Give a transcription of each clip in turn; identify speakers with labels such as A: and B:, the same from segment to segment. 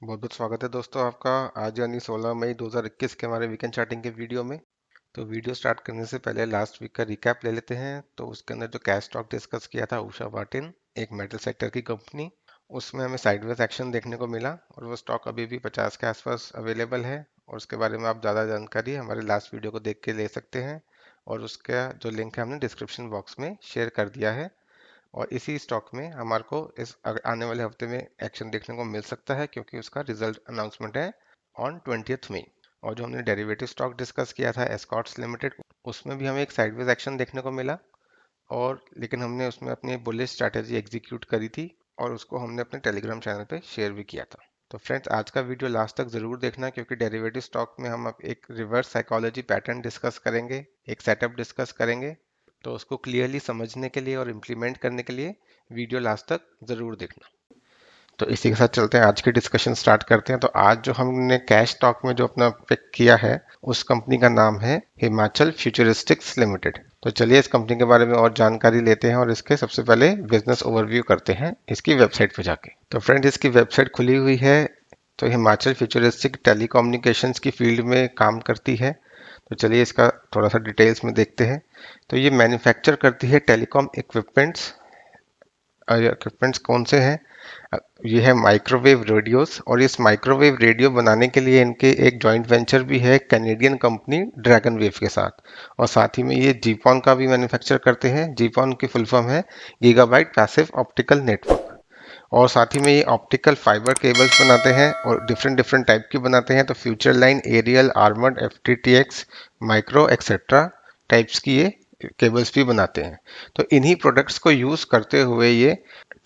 A: बहुत बहुत स्वागत है दोस्तों आपका। आज यानी 16 मई 2021 के हमारे वीकेंड चार्टिंग के वीडियो में। तो वीडियो स्टार्ट करने से पहले लास्ट वीक का रिकैप ले लेते हैं। तो उसके अंदर जो कैश स्टॉक डिस्कस किया था उषा मार्टिन, एक मेटल सेक्टर की कंपनी, उसमें हमें साइडवेज एक्शन देखने को मिला और वो स्टॉक अभी भी 50 के आसपास अवेलेबल है। और उसके बारे में आप ज़्यादा जानकारी हमारे लास्ट वीडियो को देख के ले सकते हैं और उसका जो लिंक है हमने डिस्क्रिप्शन बॉक्स में शेयर कर दिया है। और इसी स्टॉक में हमारे को इस आने वाले हफ्ते में एक्शन देखने को मिल सकता है क्योंकि उसका रिजल्ट अनाउंसमेंट है ऑन 20th मई। और जो हमने डेरिवेटिव स्टॉक डिस्कस किया था एस्कॉर्ट्स लिमिटेड, उसमें भी हमें एक साइडवेज एक्शन देखने को मिला। और लेकिन हमने उसमें अपनी बुलिश स्ट्रैटेजी एग्जीक्यूट करी थी और उसको हमने अपने टेलीग्राम चैनल पे शेयर भी किया था। तो फ्रेंड्स, आज का वीडियो लास्ट तक जरूर देखना क्योंकि डेरिवेटिव स्टॉक में हम अब एक रिवर्स साइकोलॉजी पैटर्न डिस्कस करेंगे, एक सेटअप डिस्कस करेंगे। तो उसको क्लियरली समझने के लिए और इम्प्लीमेंट करने के लिए वीडियो लास्ट तक जरूर देखना। तो इसी के साथ चलते हैं, आज की डिस्कशन स्टार्ट करते हैं। तो आज जो हमने कैश स्टॉक में जो अपना पिक किया है उस कंपनी का नाम है हिमाचल फ्यूचरिस्टिक्स लिमिटेड। तो चलिए इस कंपनी के बारे में और जानकारी लेते हैं और इसके सबसे पहले बिजनेस ओवरव्यू करते हैं इसकी वेबसाइट पे जाके। तो फ्रेंड्स, इसकी वेबसाइट खुली हुई है। तो हिमाचल फ्यूचरिस्टिक टेलीकम्युनिकेशंस की फील्ड में काम करती है। तो चलिए इसका थोड़ा सा डिटेल्स में देखते हैं। तो ये मैन्युफैक्चर करती है टेलीकॉम इक्विपमेंट्स। इक्विपमेंट्स कौन से हैं? ये है माइक्रोवेव रेडियोस। और इस माइक्रोवेव रेडियो बनाने के लिए इनके एक जॉइंट वेंचर भी है कैनेडियन कंपनी ड्रैगन वेव के साथ। और साथ ही में ये जीपॉन का भी मैन्युफैक्चर करते हैं। जीपॉन की फुल फॉर्म है गीगाबाइट पैसिव ऑप्टिकल नेटवर्क। और साथ ही में ये ऑप्टिकल फाइबर केबल्स बनाते हैं और डिफरेंट डिफरेंट टाइप की बनाते हैं। तो future line, aerial, armoured, FTTX, micro etcetera types की ये केबल्स भी बनाते हैं। तो इन्हीं प्रोडक्ट्स को यूज़ करते हुए ये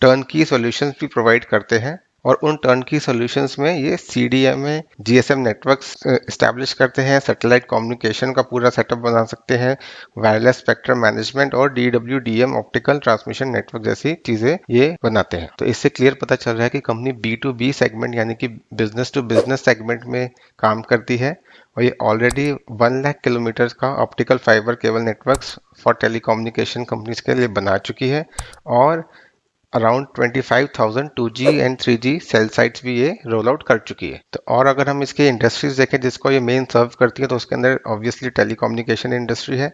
A: टर्न की सॉल्यूशंस भी प्रोवाइड करते हैं। और उन टर्न की सॉल्यूशंस में ये सीडीएमए, जीएसएम नेटवर्क्स इस्टेब्लिश करते हैं, सैटेलाइट कम्युनिकेशन का पूरा सेटअप बना सकते हैं, वायरलेस स्पेक्ट्रम मैनेजमेंट और डीडब्ल्यूडीएम ऑप्टिकल ट्रांसमिशन नेटवर्क जैसी चीजें ये बनाते हैं। तो इससे क्लियर पता चल रहा है कि company B to B segment यानी कि बिजनेस टू बिजनेस सेगमेंट में काम करती है। और ये ऑलरेडी 1 लाख किलोमीटर का optical fibre cable networks for telecommunication companies के लिए बना चुकी है। और around 25,000 2G and 3G cell sites भी ये रोल आउट कर चुकी है। तो और अगर हम इसके इंडस्ट्रीज देखें जिसको ये मेन सर्व करती है, तो उसके अंदर ऑब्वियसली टेलीकम्युनिकेशन इंडस्ट्री है,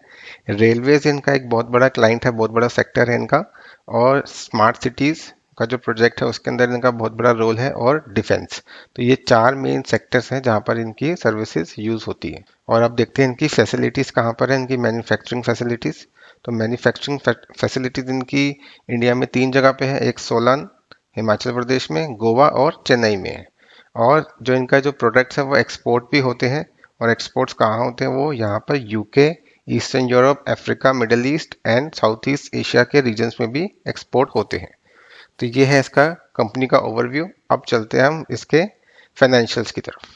A: रेलवेज इनका एक बहुत बड़ा क्लाइंट है, बहुत बड़ा सेक्टर है इनका, और स्मार्ट सिटीज का जो प्रोजेक्ट है उसके अंदर इनका बहुत बड़ा रोल है, और डिफेंस। तो ये चार मेन सेक्टर्स हैं जहाँ पर इनकी सर्विसेज यूज होती है। और अब देखते हैं इनकी फैसिलिटीज कहाँ पर है, इनकी मैन्युफैक्चरिंग फैसिलिटीज। तो मैन्युफैक्चरिंग फैसिलिटीज इनकी इंडिया में 3 जगह पे है, एक सोलान हिमाचल प्रदेश में, गोवा और चेन्नई में है। और जो इनका जो प्रोडक्ट्स है वो एक्सपोर्ट भी होते हैं। और एक्सपोर्ट्स कहाँ होते हैं? वो यहाँ पर UK, eastern Europe, Africa, middle east and south east Asia के रीजन्स में भी एक्सपोर्ट होते हैं। तो ये है इसका कंपनी का ओवरव्यू। अब चलते हैं हम इसके फाइनेंशियल्स की तरफ।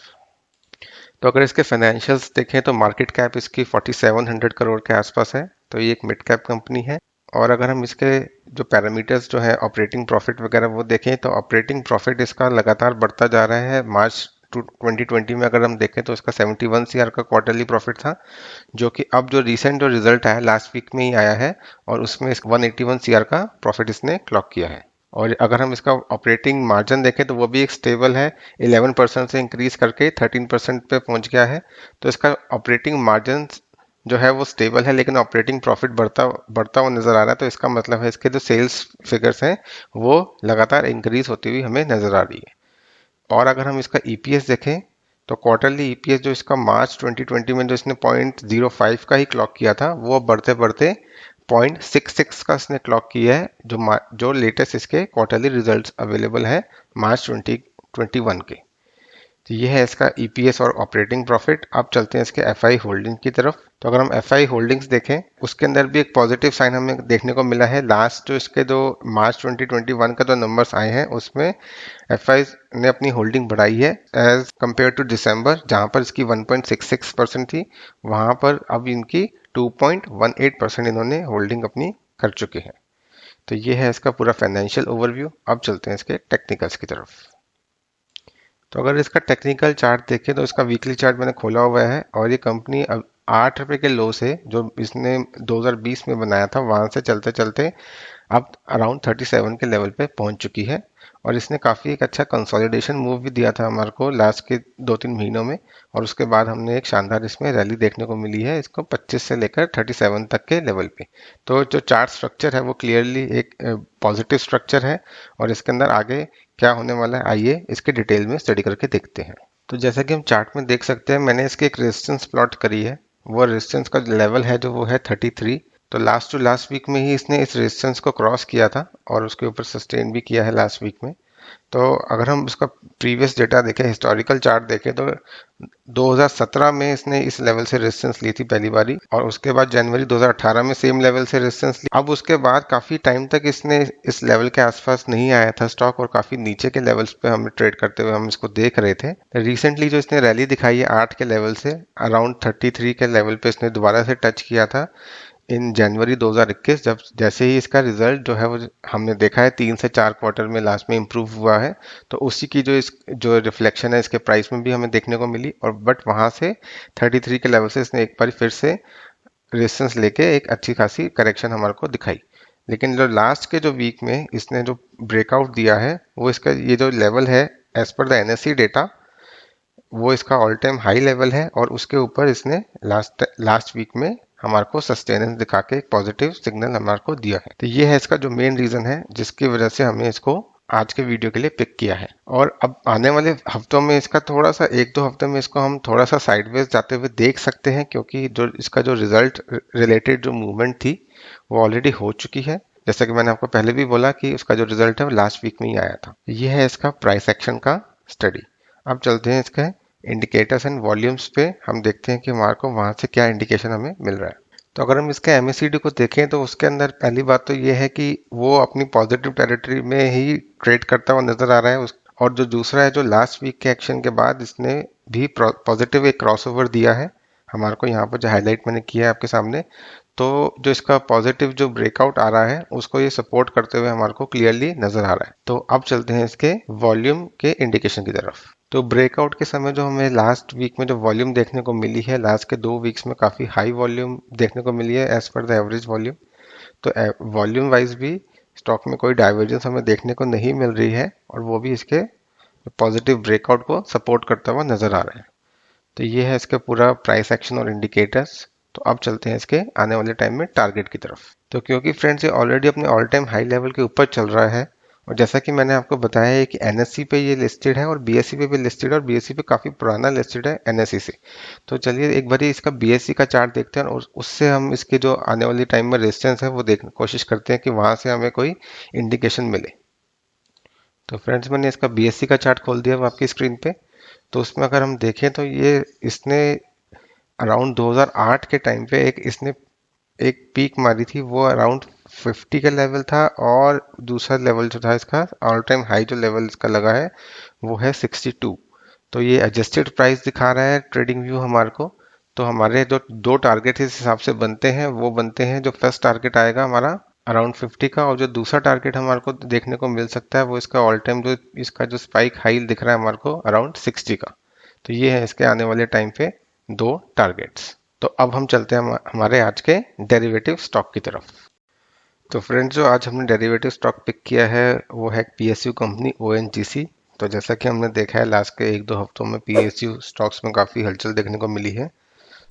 A: तो अगर इसके फाइनेंशियल्स देखें तो मार्केट कैप इसकी 4700 करोड़ के आसपास है। तो ये एक मिड कैप कंपनी है। और अगर हम इसके जो पैरामीटर्स जो है ऑपरेटिंग प्रॉफिट वगैरह वो देखें तो ऑपरेटिंग प्रॉफिट इसका लगातार बढ़ता जा रहा है। मार्च 2020 में अगर हम देखें तो इसका 71 सीआर का क्वार्टरली प्रॉफिट था, जो कि अब जो रिसेंट जो रिजल्ट आया लास्ट वीक में ही आया है और उसमें 181 सीआर का प्रॉफिट इसने क्लॉक किया है। और अगर हम इसका ऑपरेटिंग मार्जिन देखें तो वो भी एक स्टेबल है, 11% से इंक्रीज करके 13% पे पहुंच गया है। तो इसका ऑपरेटिंग मार्जिन जो है वो स्टेबल है, लेकिन ऑपरेटिंग प्रॉफिट बढ़ता बढ़ता हुआ नजर आ रहा है। तो इसका मतलब है इसके जो सेल्स फिगर्स हैं वो लगातार इंक्रीज होती हुई हमें नजर आ रही है। और अगर हम इसका ईपीएस देखें तो क्वार्टरली ईपीएस जो इसका मार्च 2020 में जो इसने 0.05 का ही क्लॉक किया था, वो बढ़ते बढ़ते 0.66 का इसने क्लॉक किया है, जो लेटेस्ट इसके क्वार्टरली रिजल्ट्स अवेलेबल है मार्च 2021 के। तो ये है इसका ईपीएस और ऑपरेटिंग प्रॉफिट। अब चलते हैं इसके एफआई होल्डिंग की तरफ। तो अगर हम एफआई होल्डिंग्स देखें उसके अंदर भी एक पॉजिटिव साइन हमें देखने को मिला है। लास्ट जो इसके जो मार्च 2021 का जो नंबर्स आए हैं उसमें एफआई ने अपनी होल्डिंग बढ़ाई है एज कंपेयर टू दिसंबर, जहां पर इसकी 1.66% थी, वहां पर अब इनकी 2.18% इन्होंने होल्डिंग अपनी कर चुके हैं। तो ये है इसका पूरा फाइनेंशियल ओवरव्यू। अब चलते हैं इसके टेक्निकल्स की तरफ। तो अगर इसका टेक्निकल चार्ट देखें तो इसका वीकली चार्ट मैंने खोला हुआ है और ये कंपनी अब 8 रुपए के लो से जो इसने 2020 में बनाया था वहां से चलते चलते अब अराउंड 37 के लेवल पे पहुंच चुकी है। और इसने काफ़ी एक अच्छा कंसोलिडेशन मूव भी दिया था हमारे को लास्ट के 2-3 महीनों में। और उसके बाद हमने एक शानदार इसमें रैली देखने को मिली है इसको 25 से लेकर 37 तक के लेवल पे। तो जो चार्ट स्ट्रक्चर है वो क्लियरली एक पॉजिटिव स्ट्रक्चर है और इसके अंदर आगे क्या होने वाला है आइए इसके डिटेल में स्टडी करके देखते हैं। तो जैसा कि हम चार्ट में देख सकते हैं मैंने इसकी एक रेजिस्टेंस प्लॉट करी है। वो रेजिस्टेंस का लेवल है जो वो है 33। तो लास्ट टू लास्ट वीक में ही इसने इस रेजिस्टेंस को क्रॉस किया था और उसके ऊपर सस्टेन भी किया है लास्ट वीक में। तो अगर हम उसका प्रीवियस डेटा देखें हिस्टोरिकल चार्ट देखें तो 2017 में इसने इस लेवल से रेजिस्टेंस ली थी पहली बारी और उसके बाद जनवरी 2018 में सेम लेवल से रेजिस्टेंस ली। अब उसके बाद काफ़ी टाइम तक इसने इस लेवल के आसपास नहीं आया था स्टॉक और काफ़ी नीचे के लेवल्स पे हमें ट्रेड करते हुए हम इसको देख रहे थे। रिसेंटली जो इसने रैली दिखाई है 8 के लेवल से अराउंड 33 के लेवल पे इसने दोबारा से टच किया था इन जनवरी 2021 जब जैसे ही इसका रिजल्ट जो है वो हमने देखा है 3 से 4 क्वार्टर में लास्ट में इम्प्रूव हुआ है। तो उसी की जो रिफ्लेक्शन है इसके प्राइस में भी हमें देखने को मिली और बट वहां से 33 के लेवल से इसने एक बार फिर से रेजिस्टेंस लेके एक अच्छी खासी करेक्शन हमारे को दिखाई। लेकिन जो लास्ट के जो वीक में इसने जो ब्रेकआउट दिया है वो इसका ये जो लेवल है as per the NSC data वो इसका ऑल टाइम हाई लेवल है और उसके ऊपर इसने लास्ट वीक में हमारे को सस्टेनेंस दिखा के एक पॉजिटिव सिग्नल हमारे को दिया है। तो ये है इसका जो मेन रीजन है जिसकी वजह से हमने इसको आज के वीडियो के लिए पिक किया है। और अब आने वाले हफ्तों में इसका थोड़ा सा 1-2 हफ्ते में इसको हम थोड़ा सा साइडवेज जाते हुए देख सकते हैं क्योंकि जो इसका जो रिजल्ट रिलेटेड जो मूवमेंट थी वो ऑलरेडी हो चुकी है। जैसा कि मैंने आपको पहले भी बोला कि उसका जो रिजल्ट है वो लास्ट वीक में ही आया था। ये है इसका प्राइस एक्शन का स्टडी। अब चलते हैं इसके इंडिकेटर्स एंड वॉल्यूम्स पे हम देखते हैं कि हमारे को वहां से क्या इंडिकेशन हमें मिल रहा है। तो अगर हम इसके एमएसीडी को देखें तो उसके अंदर पहली बात तो ये है कि वो अपनी पॉजिटिव टेरिटरी में ही ट्रेड करता हुआ नजर आ रहा है और जो दूसरा है जो लास्ट वीक के एक्शन के बाद इसने भी पॉजिटिव एक क्रॉसओवर दिया है हमारे को यहाँ पर जो हाईलाइट मैंने किया है आपके सामने। तो जो इसका पॉजिटिव जो ब्रेकआउट आ रहा है उसको ये सपोर्ट करते हुए हमारे को क्लियरली नजर आ रहा है। तो अब चलते हैं इसके वॉल्यूम के इंडिकेशन की तरफ। तो ब्रेकआउट के समय जो हमें लास्ट वीक में जो वॉल्यूम देखने को मिली है लास्ट के 2 वीक्स में काफ़ी हाई वॉल्यूम देखने को मिली है as per the average volume. तो वॉल्यूम वाइज भी स्टॉक में कोई डाइवर्जेंस हमें देखने को नहीं मिल रही है और वो भी इसके पॉजिटिव ब्रेकआउट को सपोर्ट करता हुआ नजर आ रहा है। तो ये है इसका पूरा प्राइस एक्शन और इंडिकेटर्स। तो अब चलते हैं इसके आने वाले टाइम में टारगेट की तरफ। तो क्योंकि फ्रेंड्स ये ऑलरेडी अपने ऑल टाइम हाई लेवल के ऊपर चल रहा है और जैसा कि मैंने आपको बताया है कि एनएससी पे ये लिस्टेड है और बीएससी पे भी लिस्टेड है और बीएससी पे काफ़ी पुराना लिस्टेड है एनएससी से। तो चलिए एक बार इसका बीएससी का चार्ट देखते हैं और उससे हम इसके जो आने वाली टाइम में रेजिस्टेंस है वो देखने कोशिश करते हैं कि वहाँ से हमें कोई इंडिकेशन मिले। तो फ्रेंड्स मैंने इसका बीएससी का चार्ट खोल दिया आपकी स्क्रीन पे। तो उसमें अगर हम देखें तो ये इसने अराउंड 2008 के टाइम पे इसने एक पीक मारी थी वो अराउंड 50 का लेवल था और दूसरा लेवल जो था इसका ऑल टाइम हाई जो लेवल इसका लगा है वो है 62। तो ये एडजस्टेड प्राइस दिखा रहा है ट्रेडिंग व्यू हमारे को। तो हमारे जो 2 टारगेट इस हिसाब से बनते हैं वो बनते हैं जो फर्स्ट टारगेट आएगा हमारा अराउंड 50 का और जो दूसरा टारगेट हमारे को देखने को मिल सकता है वो इसका ऑल टाइम जो इसका जो स्पाइक हाई दिख रहा है हमारे को अराउंड 60 का। तो ये है इसके आने वाले टाइम पे 2 टारगेट्स। तो अब हम चलते हैं हमारे आज के डेरिवेटिव स्टॉक की तरफ। तो फ्रेंड्स जो आज हमने डेरिवेटिव स्टॉक पिक किया है वो है पीएसयू कंपनी ओएनजीसी। तो जैसा कि हमने देखा है लास्ट के 1-2 हफ्तों में पीएसयू स्टॉक्स में काफ़ी हलचल देखने को मिली है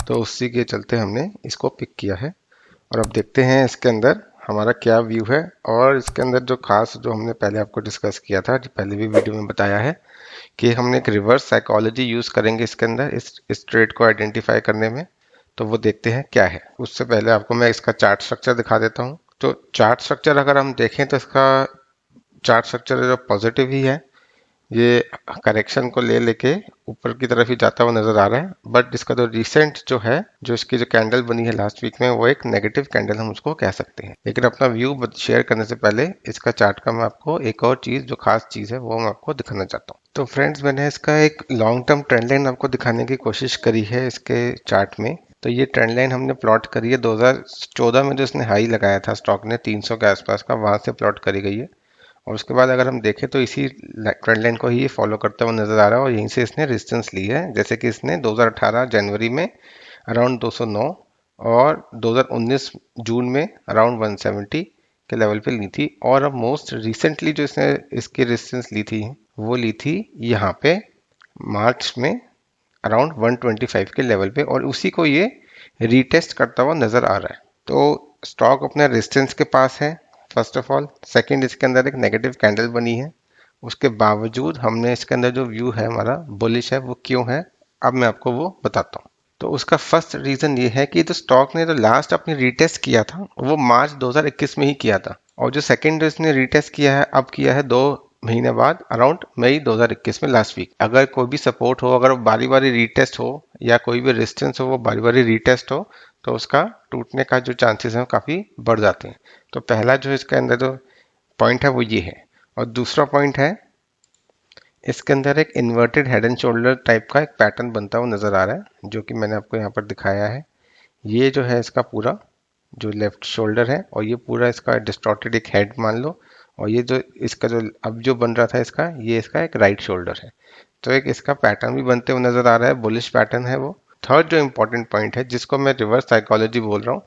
A: तो उसी के चलते हमने इसको पिक किया है। और अब देखते हैं इसके अंदर हमारा क्या व्यू है और इसके अंदर जो खास जो हमने पहले आपको डिस्कस किया था जो पहले भी वीडियो में बताया है कि हमने एक रिवर्स साइकोलॉजी यूज़ करेंगे इसके अंदर इस ट्रेड को आइडेंटिफाई करने में। तो वो देखते हैं क्या है। उससे पहले आपको मैं इसका चार्ट स्ट्रक्चर दिखा देता हूँ। तो चार्ट स्ट्रक्चर अगर हम देखें तो इसका चार्ट स्ट्रक्चर जो पॉजिटिव ही है ये करेक्शन को ले लेके ऊपर की तरफ ही जाता हुआ नजर आ रहा है। बट इसका जो रिसेंट जो है जो इसकी जो कैंडल बनी है लास्ट वीक में वो एक नेगेटिव कैंडल हम उसको कह सकते हैं। लेकिन अपना व्यू शेयर करने से पहले इसका चार्ट का मैं आपको एक और चीज जो खास चीज है वो मैं आपको दिखाना चाहता हूँ। तो फ्रेंड्स मैंने इसका एक लॉन्ग टर्म ट्रेंड लाइन आपको दिखाने की कोशिश करी है इसके चार्ट में। तो ये ट्रेंड लाइन हमने प्लॉट करी है 2014 में जो इसने हाई लगाया था स्टॉक ने 300 के आसपास का वहां से प्लॉट करी गई है। और उसके बाद अगर हम देखें तो इसी ट्रेंड लाइन को ही फॉलो करता हुआ नजर आ रहा है और यहीं से इसने रेजिस्टेंस ली है। जैसे कि इसने 2018 जनवरी में अराउंड 209 और 2019 जून में अराउंड 170 के लेवल पे ली थी, और अब मोस्ट रिसेंटली जो इसने इसकी रेजिस्टेंस ली थी वो ली थी यहाँ पे मार्च में अराउंड 125 के लेवल पे, और उसी को ये रीटेस्ट करता हुआ नजर आ रहा है। तो स्टॉक अपने रेजिस्टेंस के पास है फर्स्ट ऑफ ऑल। सेकंड, इसके अंदर एक नेगेटिव कैंडल बनी है, उसके बावजूद हमने इसके अंदर जो व्यू है हमारा बुलिश है, वो क्यों है अब मैं आपको वो बताता हूँ। तो उसका फर्स्ट रीजन ये है कि जो स्टॉक ने जो लास्ट अपनी रीटेस्ट किया था वो मार्च 2021 में ही किया था, और जो सेकंड इसने रीटेस्ट किया है अब किया है 2 महीने बाद अराउंड मई 2021 में लास्ट वीक। अगर कोई भी सपोर्ट हो, अगर बारी बारी रीटेस्ट हो या कोई भी रेजिस्टेंस हो वो बारी बारी रीटेस्ट हो, तो उसका टूटने का जो चांसेस हैं काफ़ी बढ़ जाते हैं। तो पहला जो इसके अंदर जो पॉइंट है वो ये है। और दूसरा पॉइंट है, इसके अंदर एक inverted head and shoulder type का एक पैटर्न बनता हुआ नजर आ रहा है, जो कि मैंने आपको यहाँ पर दिखाया है। ये जो है इसका पूरा जो लेफ्ट शोल्डर है, और ये पूरा इसका डिस्टॉर्टेड एक हेड मान लो, और ये जो इसका जो अब जो बन रहा था इसका, ये इसका एक राइट शोल्डर है। तो एक इसका पैटर्न भी बनते हुए नजर आ रहा है, बुलिश पैटर्न है वो। थर्ड जो इंपॉर्टेंट पॉइंट है जिसको मैं रिवर्स साइकोलॉजी बोल रहा हूँ,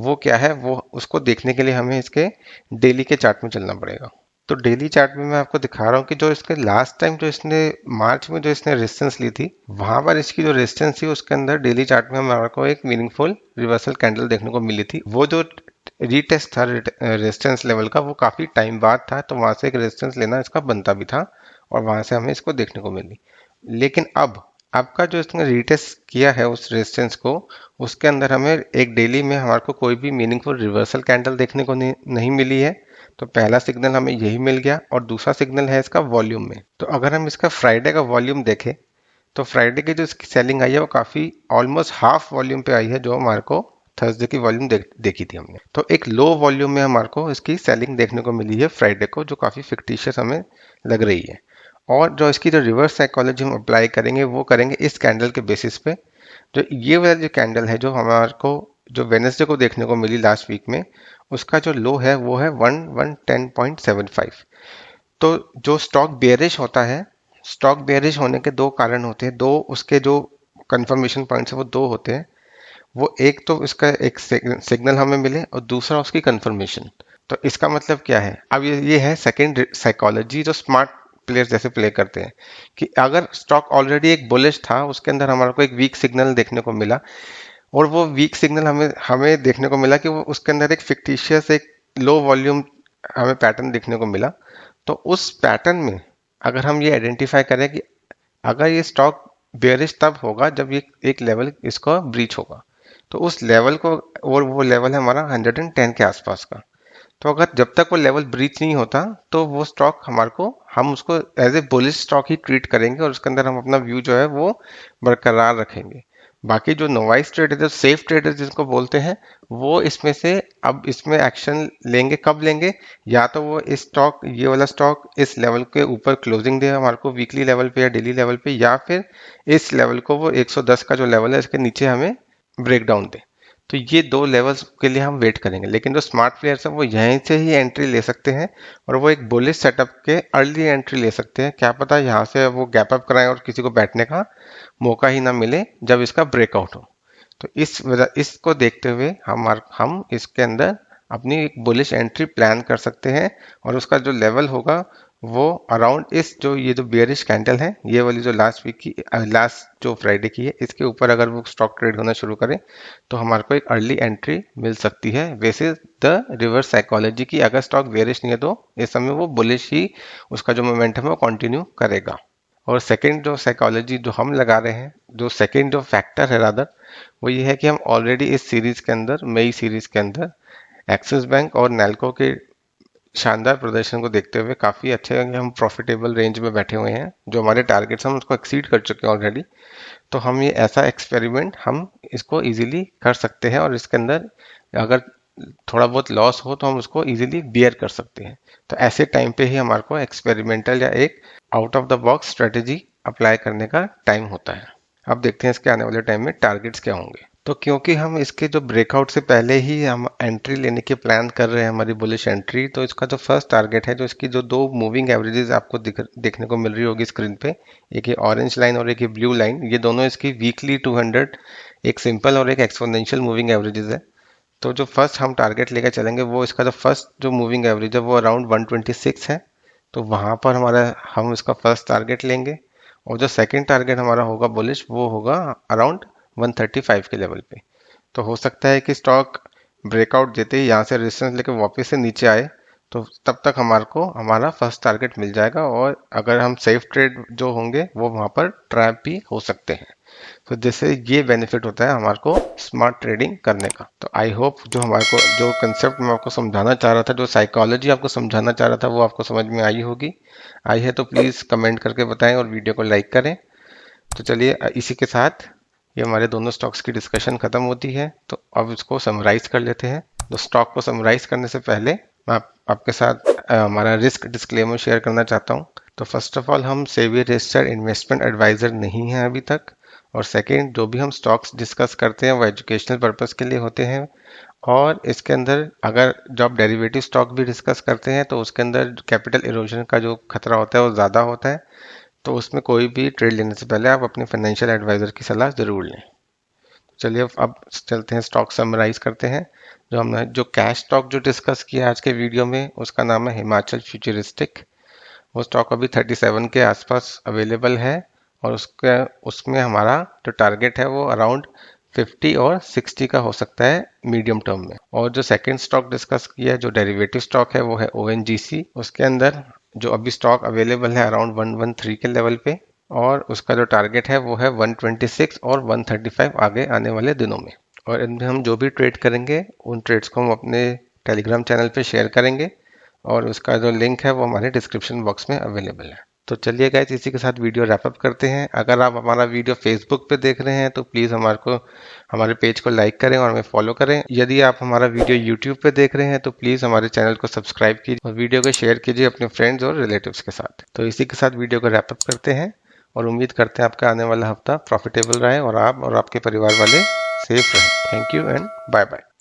A: वो क्या है, वो उसको देखने के लिए हमें इसके डेली के चार्ट में चलना पड़ेगा। तो डेली चार्ट में मैं आपको दिखा रहा हूँ कि जो इसके लास्ट टाइम जो इसने मार्च में जो इसने रेजिस्टेंस ली थी, वहां पर इसकी जो रेजिस्टेंस थी उसके अंदर डेली चार्ट में हमारे को एक मीनिंगफुल रिवर्सल कैंडल देखने को मिली थी। वो जो रीटेस्ट था रेजिस्टेंस लेवल का, वो काफी टाइम बाद था, तो वहां से एक रेजिस्टेंस लेना इसका बनता भी था, और वहां से हमें इसको देखने को मिली। लेकिन अब आपका जो इसने रीटेस्ट किया है उस रेजिस्टेंस को, उसके अंदर हमें एक डेली में हमारे को कोई भी मीनिंगफुल रिवर्सल कैंडल देखने को नहीं मिली है। तो पहला सिग्नल हमें यही मिल गया, और दूसरा सिग्नल है इसका वॉल्यूम में। तो अगर हम इसका फ्राइडे का वॉल्यूम देखें, तो फ्राइडे की जो इसकी सेलिंग आई है वो काफ़ी ऑलमोस्ट हाफ वॉल्यूम पे आई है जो हमारे को थर्सडे की वॉल्यूम देखी थी हमने। तो एक लो वॉल्यूम में हमारे को इसकी सेलिंग देखने को मिली है फ्राइडे को, जो काफ़ी फिक्टिशियस हमें लग रही है। और जो इसकी जो रिवर्स साइकोलॉजी हम अप्लाई करेंगे वो करेंगे इस कैंडल के बेसिस पे। जो ये वाला जो कैंडल है जो हमारे को जो वेनेसडे को देखने को मिली लास्ट वीक में, उसका जो लो है वो है 1110.75। तो जो स्टॉक बेयरिश होता है, स्टॉक बेयरिश होने के दो कारण होते हैं, दो उसके जो कंफर्मेशन पॉइंट्स है वो दो होते हैं। वो एक तो इसका एक सिग्नल हमें मिले, और दूसरा उसकी कंफर्मेशन। तो इसका मतलब क्या है, अब ये है सेकंड साइकोलॉजी जो स्मार्ट प्लेयर्स जैसे प्ले करते हैं, कि अगर स्टॉक ऑलरेडी एक बुलिश था, उसके अंदर हमारे को एक वीक सिग्नल देखने को मिला, और वो वीक सिग्नल हमें हमें देखने को मिला कि वो उसके अंदर एक फिक्टिशियस एक लो वॉल्यूम हमें पैटर्न देखने को मिला। तो उस पैटर्न में अगर हम ये आइडेंटिफाई करें कि अगर ये स्टॉक बेयरिश तब होगा जब ये एक लेवल इसको ब्रीच होगा, तो उस लेवल को, और वो लेवल है हमारा 110 के आसपास का। तो अगर जब तक वो लेवल ब्रीच नहीं होता, तो वो स्टॉक हमारे को, हम उसको एज ए बुलिश स्टॉक ही ट्रीट करेंगे, और उसके अंदर हम अपना व्यू जो है वो बरकरार रखेंगे। बाकी जो नोवाइस ट्रेडर, जो सेफ ट्रेडर जिनको बोलते हैं, वो इसमें से अब इसमें एक्शन लेंगे। कब लेंगे, या तो वो इस स्टॉक, ये वाला स्टॉक इस लेवल के ऊपर क्लोजिंग दे हमारे को वीकली लेवल पे या डेली लेवल पे, या फिर इस लेवल को वो 110 का जो लेवल है इसके नीचे हमें ब्रेक डाउन दे। तो ये दो लेवल्स के लिए हम वेट करेंगे। लेकिन जो स्मार्ट प्लेयर्स हैं वो यहीं से ही एंट्री ले सकते हैं, और वो एक बुलिश सेटअप के अर्ली एंट्री ले सकते हैं। क्या पता यहाँ से वो गैप अप कराएं और किसी को बैठने का मौका ही ना मिले जब इसका ब्रेकआउट हो। तो इस वजह, इसको देखते हुए हम इसके अंदर अपनी एक बुलिश एंट्री प्लान कर सकते हैं, और उसका जो लेवल होगा वो अराउंड इस जो ये जो बियरिश कैंडल है, ये वाली जो लास्ट वीक की, लास्ट जो फ्राइडे की है, इसके ऊपर अगर वो स्टॉक ट्रेड होना शुरू करे, तो हमारे को एक अर्ली एंट्री मिल सकती है। वैसे द रिवर्स साइकोलॉजी की, अगर स्टॉक बेयरिश नहीं है तो इस समय वो बुलिश ही, उसका जो मोमेंटम है वो कंटिन्यू करेगा। और सेकंड जो साइकोलॉजी जो हम लगा रहे हैं, जो सेकंड जो फैक्टर है रादर, वो ये है कि हम ऑलरेडी इस सीरीज के अंदर, मई सीरीज के अंदर, एक्सिस बैंक और नैल्को के शानदार प्रदर्शन को देखते हुए काफ़ी अच्छे हम प्रॉफिटेबल रेंज में बैठे हुए हैं। जो हमारे टारगेट्स हम उसको एक्सीड कर चुके हैं ऑलरेडी। तो हम ये ऐसा एक्सपेरिमेंट हम इसको इजीली कर सकते हैं, और इसके अंदर अगर थोड़ा बहुत लॉस हो तो हम उसको इजीली बियर कर सकते हैं। तो ऐसे टाइम पे ही हमारे को एक्सपेरिमेंटल या एक out of the box strategy apply करने का टाइम होता है। अब देखते हैं इसके आने वाले टाइम में टारगेट्स क्या होंगे। तो क्योंकि हम इसके जो ब्रेकआउट से पहले ही हम एंट्री लेने के प्लान कर रहे हैं, हमारी बुलिश एंट्री, तो इसका जो फर्स्ट टारगेट है, जो इसकी जो दो मूविंग एवरेजेस आपको देखने को मिल रही होगी स्क्रीन पे, एक ये ऑरेंज लाइन और एक ये ब्लू लाइन, ये दोनों इसकी वीकली 200, एक सिंपल और एक एक्सपोनेंशियल मूविंग एवरेजेस है। तो जो फर्स्ट हम टारगेट लेकर चलेंगे वो इसका जो फर्स्ट जो मूविंग एवरेज है वो अराउंड 126 है। तो वहाँ पर हम इसका फर्स्ट टारगेट लेंगे और जो सेकंड टारगेट हमारा होगा बुलिश वो होगा अराउंड 135 के लेवल पे। तो हो सकता है कि स्टॉक ब्रेकआउट देते ही यहाँ से रेजिस्टेंस लेकर वापस से नीचे आए, तो तब तक हमारे को हमारा फर्स्ट टारगेट मिल जाएगा और अगर हम सेफ ट्रेड जो होंगे वो वहाँ पर ट्रैप भी हो सकते हैं। तो जैसे ये बेनिफिट होता है हमारे को स्मार्ट ट्रेडिंग करने का। तो आई होप जो हमारे को जो कंसेप्ट मैं आपको समझाना चाह रहा था, जो साइकोलॉजी आपको समझाना चाह रहा था, वो आपको समझ में आई होगी। आई है तो प्लीज़ कमेंट करके बताएं और वीडियो को लाइक करें। तो चलिए इसी के साथ ये हमारे दोनों स्टॉक्स की डिस्कशन खत्म होती है। तो अब इसको समराइज कर लेते हैं। तो स्टॉक को समराइज करने से पहले मैं आपके साथ हमारा रिस्क डिस्क्लेमर शेयर करना चाहता हूँ। तो फर्स्ट ऑफ ऑल हम सेबी रजिस्टर्ड इन्वेस्टमेंट एडवाइजर नहीं हैं अभी तक, और सेकेंड जो भी हम स्टॉक्स डिस्कस करते हैं वो एजुकेशनल पर्पस के लिए होते हैं। और इसके अंदर अगर जो आप डेरिवेटिव स्टॉक भी डिस्कस करते हैं तो उसके अंदर कैपिटल इरोजन का जो खतरा होता है वो ज़्यादा होता है। तो उसमें कोई भी ट्रेड लेने से पहले आप अपने फाइनेंशियल एडवाइज़र की सलाह ज़रूर लें। चलिए अब चलते हैं, स्टॉक समराइज करते हैं। जो हमने जो कैश स्टॉक जो डिस्कस किया आज के वीडियो में उसका नाम है हिमाचल फ्यूचरिस्टिक। वो स्टॉक अभी 37 के आसपास अवेलेबल है और उसमें हमारा जो टारगेट है वो अराउंड 50 और 60 का हो सकता है मीडियम टर्म में। और जो सेकंड स्टॉक डिस्कस किया है जो डेरिवेटिव स्टॉक है वो है ONGC। उसके अंदर जो अभी स्टॉक अवेलेबल है अराउंड 113 के लेवल पे, और उसका जो टारगेट है वो है 126 और 135 आगे आने वाले दिनों में। और इनमें हम जो भी ट्रेड करेंगे उन ट्रेड्स को हम अपने टेलीग्राम चैनल पे शेयर करेंगे और उसका जो लिंक है वो हमारे डिस्क्रिप्शन बॉक्स में अवेलेबल है। तो चलिए गाइस इसी के साथ वीडियो रैप अप करते हैं। अगर आप हमारा वीडियो फेसबुक पे देख रहे हैं तो प्लीज़ हमारे पेज को लाइक करें और हमें फॉलो करें। यदि आप हमारा वीडियो यूट्यूब पे देख रहे हैं तो प्लीज़ हमारे चैनल को सब्सक्राइब कीजिए और वीडियो को शेयर कीजिए अपने फ्रेंड्स और रिलेटिव्स के साथ। तो इसी के साथ वीडियो को रैप अप करते हैं और उम्मीद करते हैं आपका आने वाला हफ्ता प्रॉफिटेबल रहे और आप और आपके परिवार वाले सेफ रहें। Thank you and bye bye.